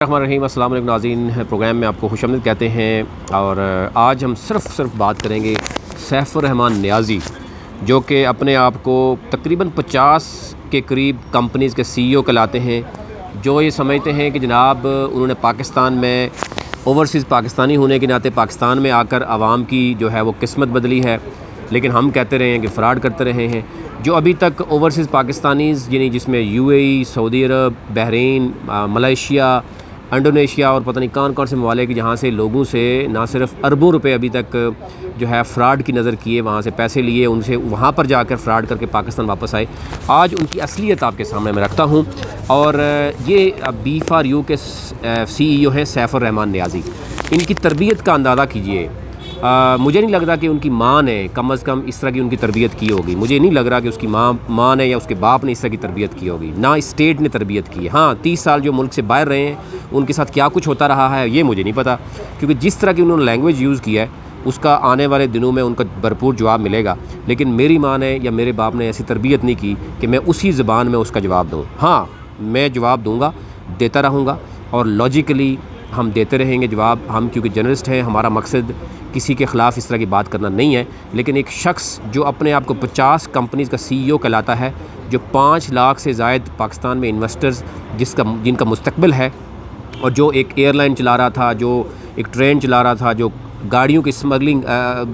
الرحمن الرحیم۔ السلام علیکم ناظرین، پروگرام میں آپ کو خوش آمدید کہتے ہیں۔ اور آج ہم صرف بات کریں گے سیف الرحمان نیازی، جو کہ اپنے آپ کو تقریباً 50 کے قریب کمپنیز کے سی ای او کہلاتے ہیں، جو یہ سمجھتے ہیں کہ جناب انہوں نے پاکستان میں اوورسیز پاکستانی ہونے کے ناطے پاکستان میں آ کر عوام کی جو ہے وہ قسمت بدلی ہے، لیکن ہم کہتے رہے ہیں کہ فراڈ کرتے رہے ہیں۔ جو ابھی تک اوورسیز پاکستانیز یعنی جس میں you a E, Saudi Arab, Bahrain, Malaysia, Indonesia اور پتہ نہیں کون سے ممالک جہاں سے لوگوں سے نہ صرف اربوں روپے ابھی تک جو ہے فراڈ کی نظر کیے، وہاں سے پیسے لیے، ان سے وہاں پر جا کر فراڈ کر کے پاکستان واپس آئے، آج ان کی اصلیت آپ کے سامنے میں رکھتا ہوں۔ اور یہ B4U کے سی ای او ہیں سیف الرحمان نیازی۔ ان کی تربیت کا اندازہ کیجئے۔ مجھے نہیں لگ رہا کہ ان کی ماں نے کم از کم اس طرح کی ان کی تربیت کی ہوگی۔ مجھے نہیں لگ رہا کہ اس کی ماں نے یا اس کے باپ نے اس طرح کی تربیت کی ہوگی، نہ اسٹیٹ نے تربیت کی ہے۔ ہاں 30 سال جو ملک سے باہر رہے ہیں، ان کے ساتھ کیا کچھ ہوتا رہا ہے یہ مجھے نہیں پتہ، کیونکہ جس طرح کی انہوں نے لینگویج یوز کیا ہے اس کا آنے والے دنوں میں ان کا بھرپور جواب ملے گا۔ لیکن میری ماں نے یا میرے باپ نے ایسی تربیت نہیں کی کہ میں اسی زبان میں اس کا جواب دوں۔ ہاں میں جواب دوں گا، دیتا رہوں گا، اور لاجیکلی ہم دیتے رہیں گے جواب۔ ہم کیونکہ جرنلسٹ ہیں، ہمارا مقصد کسی کے خلاف اس طرح کی بات کرنا نہیں ہے، لیکن ایک شخص جو اپنے آپ کو 50 کمپنیز کا سی ای او کہلاتا ہے، جو 5 لاکھ سے زائد پاکستان میں انویسٹرز جن کا مستقبل ہے، اور جو ایک ایئر لائن چلا رہا تھا، جو ایک ٹرین چلا رہا تھا، جو گاڑیوں کی اسمگلنگ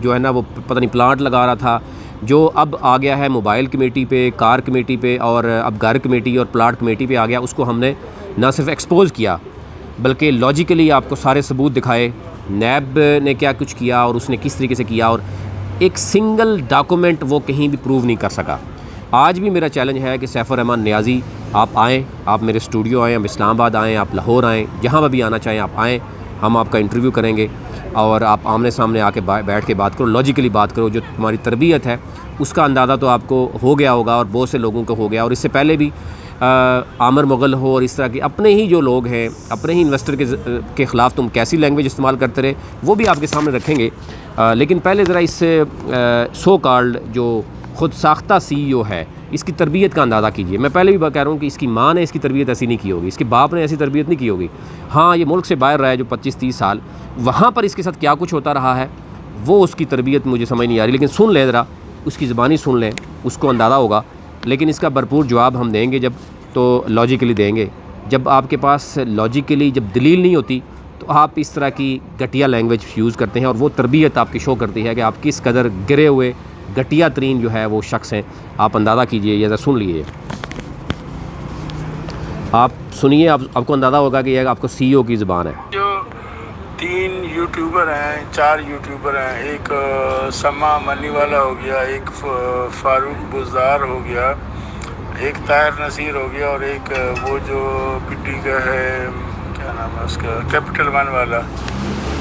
جو ہے نا وہ پتہ نہیں پلانٹ لگا رہا تھا، جو اب آ گیا ہے موبائل کمیٹی پہ، کار کمیٹی پہ، اور اب گھر کمیٹی اور پلاٹ کمیٹی پہ آ گیا، اس کو ہم نے نہ صرف ایکسپوز کیا بلکہ لاجیکلی آپ کو سارے ثبوت دکھائے، نیب نے کیا کچھ کیا اور اس نے کس طریقے سے کیا، اور ایک سنگل ڈاکومنٹ وہ کہیں بھی پروو نہیں کر سکا۔ آج بھی میرا چیلنج ہے کہ سیف الرحمان نیازی آپ آئیں، آپ میرے اسٹوڈیو آئیں، آپ اسلام آباد آئیں، آپ لاہور آئیں، جہاں بھی آنا چاہیں آپ آئیں، ہم آپ کا انٹرویو کریں گے، اور آپ آمنے سامنے آ کے بیٹھ کے بات کرو، لاجیکلی بات کرو۔ جو تمہاری تربیت ہے اس کا اندازہ تو آپ کو ہو گیا ہوگا، اور بہت سے لوگوں کو ہو گیا، اور اس سے پہلے بھی عامر مغل ہو اور اس طرح کے اپنے ہی جو لوگ ہیں، اپنے ہی انویسٹر کے خلاف تم کیسی لینگویج استعمال کرتے رہے، وہ بھی آپ کے سامنے رکھیں گے۔ لیکن پہلے ذرا اس سو کالڈ جو خود ساختہ سی ای او ہے، اس کی تربیت کا اندازہ کیجئے۔ میں پہلے بھی کہہ رہا ہوں کہ اس کی ماں نے اس کی تربیت ایسی نہیں کی ہوگی، اس کے باپ نے ایسی تربیت نہیں کی ہوگی۔ ہاں یہ ملک سے باہر رہا ہے جو 25-30 سال، وہاں پر اس کے ساتھ کیا کچھ ہوتا رہا ہے وہ اس کی تربیت مجھے سمجھ نہیں آ رہی، لیکن سن لیں ذرا، اس کی زبانی سن لیں، اس کو اندازہ ہوگا۔ لیکن اس کا بھرپور جواب ہم دیں گے جب تو لاجیکلی دیں گے۔ جب آپ کے پاس لاجیکلی جب دلیل نہیں ہوتی تو آپ اس طرح کی گھٹیا لینگویج یوز کرتے ہیں، اور وہ تربیت آپ کی شو کرتی ہے کہ آپ کس قدر گرے ہوئے گھٹیا ترین جو ہے وہ شخص ہیں۔ آپ اندازہ کیجئے، یا سن لیجیے، آپ سنیے، آپ کو اندازہ ہوگا کہ یہ آپ کو سی ای او کی زبان ہے۔ جو 3 یوٹیوبر ہیں، 4 یوٹیوبر ہیں، ایک سما منی والا ہو گیا، ایک فاروق بزدار ہو گیا، ایک طاہر نصیر ہو گیا، اور ایک وہ جو پٹی کا ہے، کیا نام ہے اس کا، کیپٹل 1 والا،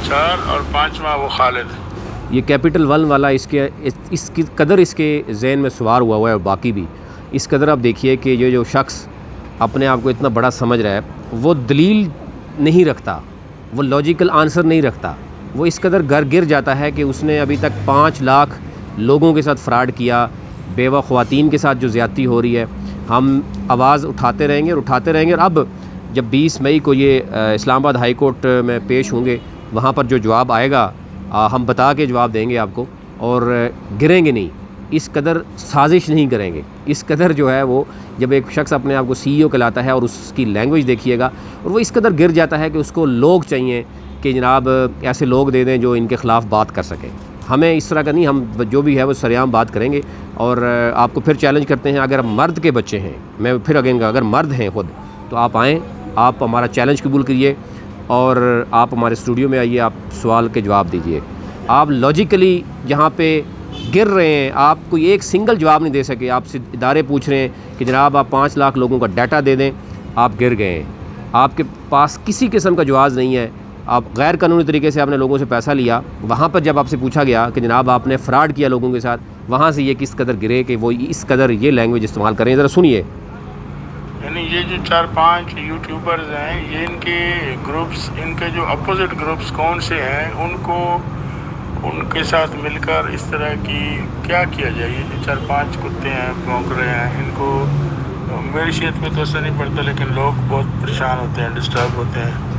4، اور 5واں وہ خالد۔ یہ کیپٹل 1 والا اس کی قدر اس کے ذہن میں سوار ہوا ہے، اور باقی بھی اس قدر آپ دیکھیے کہ یہ جو شخص اپنے آپ کو اتنا بڑا سمجھ رہا ہے، وہ دلیل نہیں رکھتا، وہ لاجیکل آنسر نہیں رکھتا، وہ اس قدر گر جاتا ہے کہ اس نے ابھی تک 5 لاکھ لوگوں کے ساتھ فراڈ کیا، بیوہ خواتین کے ساتھ جو زیادتی ہو رہی ہے۔ ہم آواز اٹھاتے رہیں گے اور اٹھاتے رہیں گے، اور اب جب 20 مئی کو یہ اسلام آباد ہائی کورٹ میں پیش ہوں گے، وہاں پر جو جواب آئے گا ہم بتا کے جواب دیں گے آپ کو، اور گریں گے نہیں، اس قدر سازش نہیں کریں گے، اس قدر جو ہے وہ جب ایک شخص اپنے آپ کو سی ای او کہلاتا ہے اور اس کی لینگویج دیکھیے گا، اور وہ اس قدر گر جاتا ہے کہ اس کو لوگ چاہیے کہ جناب ایسے لوگ دے دیں جو ان کے خلاف بات کر سکیں۔ ہمیں اس طرح کا نہیں، ہم جو بھی ہے وہ سریعام بات کریں گے، اور آپ کو پھر چیلنج کرتے ہیں، اگر مرد کے بچے ہیں، میں پھر اگین اگر مرد ہیں خود، تو آپ آئیں، آپ ہمارا چیلنج قبول کریے، اور آپ ہمارے اسٹوڈیو میں آئیے، آپ سوال کے جواب دیجئے۔ آپ لاجیکلی جہاں پہ گر رہے ہیں، آپ کوئی ایک سنگل جواب نہیں دے سکے، آپ سے ادارے پوچھ رہے ہیں کہ جناب آپ 5 لاکھ لوگوں کا ڈیٹا دے دیں، آپ گر گئے ہیں، آپ کے پاس کسی قسم کا جواز نہیں ہے، آپ غیر قانونی طریقے سے آپ نے لوگوں سے پیسہ لیا، وہاں پر جب آپ سے پوچھا گیا کہ جناب آپ نے فراڈ کیا لوگوں کے ساتھ، وہاں سے یہ کس قدر گرے کہ وہ اس قدر یہ لینگویج استعمال کریں۔ ذرا سنیے۔ یعنی یہ جو 4-5 یوٹیوبرز ہیں، یہ ان کے گروپس، ان کے جو اپوزٹ گروپس کون سے ہیں، ان کے ساتھ مل کر اس طرح کی کیا کیا جائے۔ یہ جو 4-5 کتے ہیں بھونک رہے ہیں، ان کو معیشت میں تو اثر نہیں پڑتا، لیکن لوگ بہت پریشان ہوتے ہیں، ڈسٹرب ہوتے ہیں۔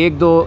1-2